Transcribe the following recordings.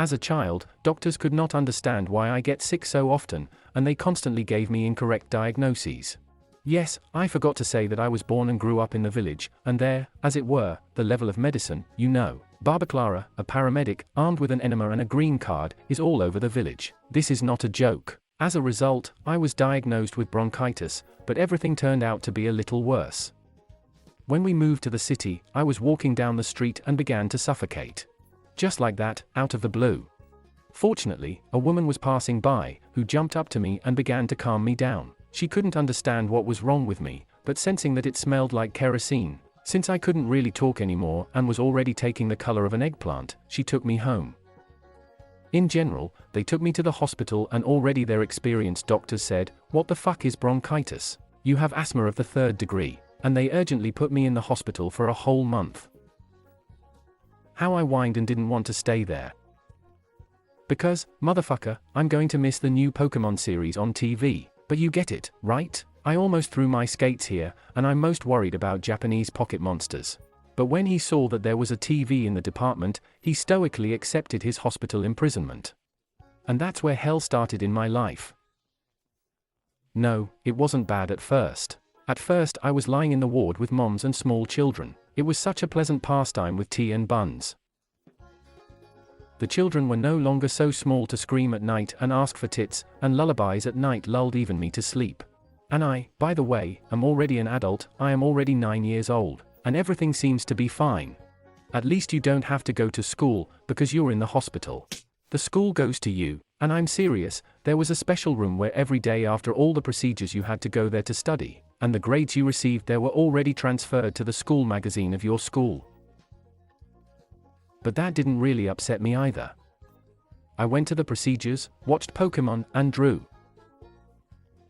As a child, doctors could not understand why I get sick so often, and they constantly gave me incorrect diagnoses. Yes, I forgot to say that I was born and grew up in the village, and there, as it were, the level of medicine, you know. Baba Clara, a paramedic, armed with an enema and a green card, is all over the village. This is not a joke. As a result, I was diagnosed with bronchitis, but everything turned out to be a little worse. When we moved to the city, I was walking down the street and began to suffocate. Just like that, out of the blue. Fortunately, a woman was passing by, who jumped up to me and began to calm me down. She couldn't understand what was wrong with me, but sensing that it smelled like kerosene, since I couldn't really talk anymore and was already taking the color of an eggplant, she took me home. In general, they took me to the hospital and already their experienced doctors said, "What the fuck is bronchitis? You have asthma of the 3rd degree," and they urgently put me in the hospital for a whole month. How I whined and didn't want to stay there. Because, motherfucker, I'm going to miss the new Pokemon series on TV. But you get it, right? I almost threw my skates here, and I'm most worried about Japanese pocket monsters. But when he saw that there was a TV in the department, he stoically accepted his hospital imprisonment. And that's where hell started in my life. No, it wasn't bad at first. At first I was lying in the ward with moms and small children. It was such a pleasant pastime with tea and buns. The children were no longer so small to scream at night and ask for tits, and lullabies at night lulled even me to sleep. And I, by the way, am already an adult. I am already 9 years old, and everything seems to be fine. At least you don't have to go to school, because you're in the hospital. The school goes to you, and I'm serious. There was a special room where every day after all the procedures you had to go there to study, and the grades you received there were already transferred to the school magazine of your school. But that didn't really upset me either. I went to the procedures, watched Pokemon, and drew.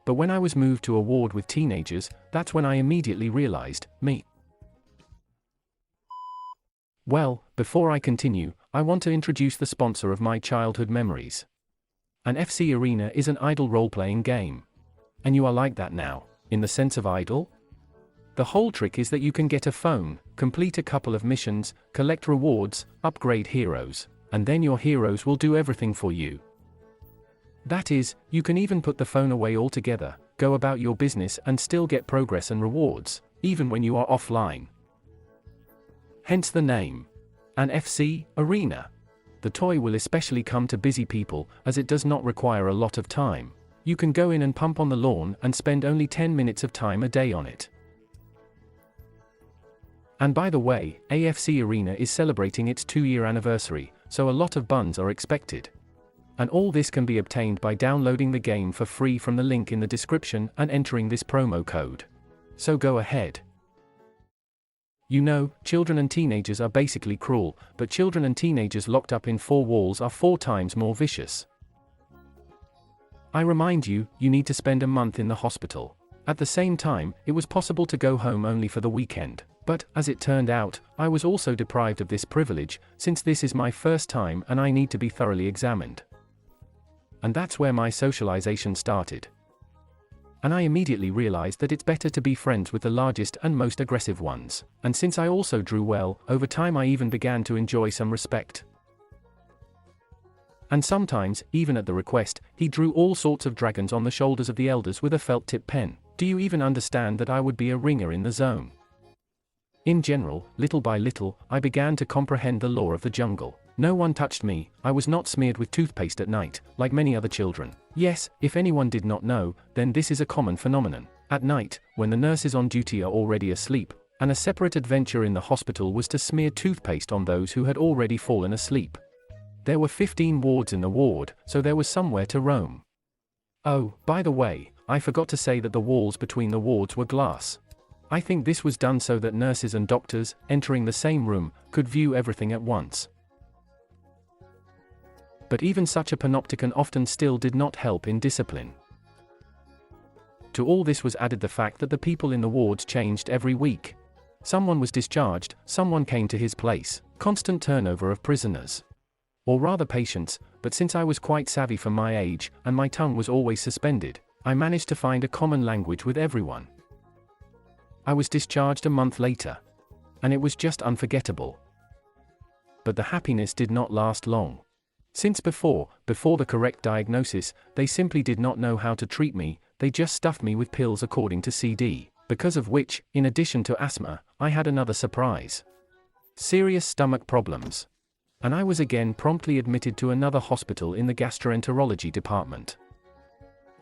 But when I was moved to a ward with teenagers, that's when I immediately realized, me. Well, before I continue, I want to introduce the sponsor of my childhood memories. An AFK Arena is an idle role-playing game. And you are like that now, in the sense of idle? The whole trick is that you can get a phone, complete a couple of missions, collect rewards, upgrade heroes, and then your heroes will do everything for you. That is, you can even put the phone away altogether, go about your business and still get progress and rewards, even when you are offline. Hence the name. An AFK Arena. The toy will especially come to busy people, as it does not require a lot of time. You can go in and pump on the lawn and spend only 10 minutes of time a day on it. And by the way, AFK Arena is celebrating its 2-year anniversary, so a lot of buns are expected. And all this can be obtained by downloading the game for free from the link in the description and entering this promo code. So go ahead. You know, children and teenagers are basically cruel, but children and teenagers locked up in 4 walls are 4 times more vicious. I remind you, you need to spend a month in the hospital. At the same time, it was possible to go home only for the weekend. But, as it turned out, I was also deprived of this privilege, since this is my first time and I need to be thoroughly examined. And that's where my socialization started. And I immediately realized that it's better to be friends with the largest and most aggressive ones. And since I also drew well, over time I even began to enjoy some respect. And sometimes, even at the request, he drew all sorts of dragons on the shoulders of the elders with a felt tip pen. Do you even understand that I would be a ringer in the zone? In general, little by little, I began to comprehend the law of the jungle. No one touched me, I was not smeared with toothpaste at night, like many other children. Yes, if anyone did not know, then this is a common phenomenon. At night, when the nurses on duty are already asleep, and a separate adventure in the hospital was to smear toothpaste on those who had already fallen asleep. There were 15 wards in the ward, so there was somewhere to roam. Oh, by the way, I forgot to say that the walls between the wards were glass. I think this was done so that nurses and doctors, entering the same room, could view everything at once. But even such a panopticon often still did not help in discipline. To all this was added the fact that the people in the wards changed every week. Someone was discharged, someone came to his place, constant turnover of prisoners. Or rather patients, but since I was quite savvy for my age, and my tongue was always suspended, I managed to find a common language with everyone. I was discharged a month later. And it was just unforgettable. But the happiness did not last long. Since before the correct diagnosis, they simply did not know how to treat me, they just stuffed me with pills according to CD, because of which, in addition to asthma, I had another surprise. Serious stomach problems. And I was again promptly admitted to another hospital in the gastroenterology department.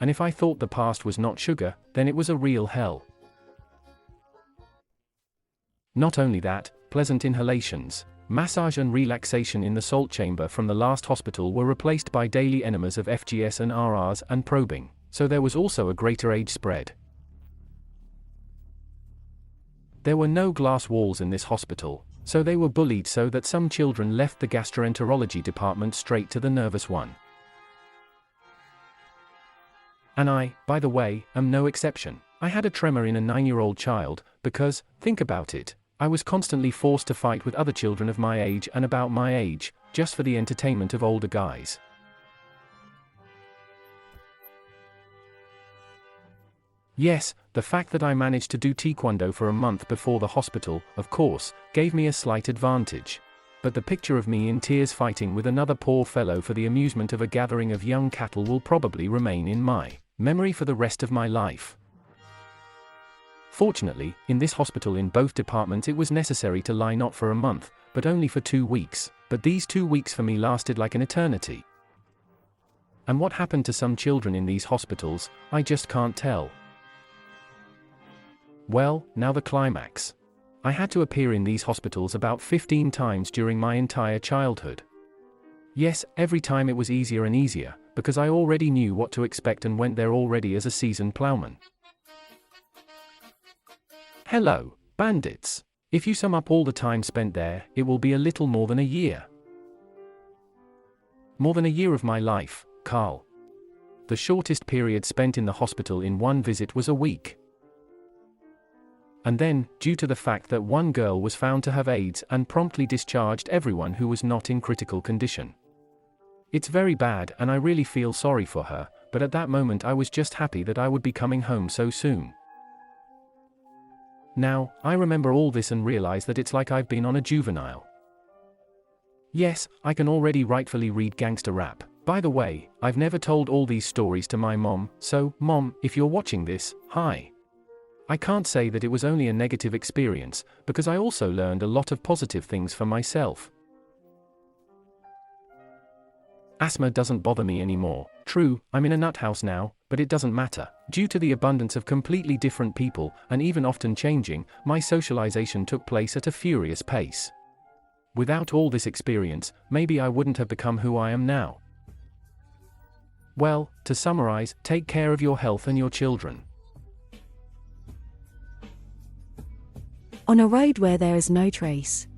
And if I thought the past was not sugar, then it was a real hell. Not only that, pleasant inhalations, massage and relaxation in the salt chamber from the last hospital were replaced by daily enemas of FGS and RRs and probing, so there was also a greater age spread. There were no glass walls in this hospital, so they were bullied so that some children left the gastroenterology department straight to the nervous one. And I, by the way, am no exception. I had a tremor in a 9-year-old child, because, think about it, I was constantly forced to fight with other children of my age and about my age, just for the entertainment of older guys. Yes, the fact that I managed to do taekwondo for a month before the hospital, of course, gave me a slight advantage. But the picture of me in tears fighting with another poor fellow for the amusement of a gathering of young cattle will probably remain in my memory for the rest of my life. Fortunately, in this hospital in both departments it was necessary to lie not for a month, but only for 2 weeks, but these 2 weeks for me lasted like an eternity. And what happened to some children in these hospitals, I just can't tell. Well, now the climax. I had to appear in these hospitals about 15 times during my entire childhood. Yes, every time it was easier and easier, because I already knew what to expect and went there already as a seasoned plowman. Hello, bandits. If you sum up all the time spent there, it will be a little more than a year. More than a year of my life, Carl. The shortest period spent in the hospital in one visit was a week. And then, due to the fact that one girl was found to have AIDS and promptly discharged everyone who was not in critical condition. It's very bad and I really feel sorry for her, but at that moment I was just happy that I would be coming home so soon. Now, I remember all this and realize that it's like I've been on a juvenile. Yes, I can already rightfully read gangster rap. By the way, I've never told all these stories to my mom, so, Mom, if you're watching this, hi. I can't say that it was only a negative experience, because I also learned a lot of positive things for myself. Asthma doesn't bother me anymore. True, I'm in a nut house now, but it doesn't matter. Due to the abundance of completely different people, and even often changing, my socialization took place at a furious pace. Without all this experience, maybe I wouldn't have become who I am now. Well, to summarize, take care of your health and your children. On a road where there is no trace,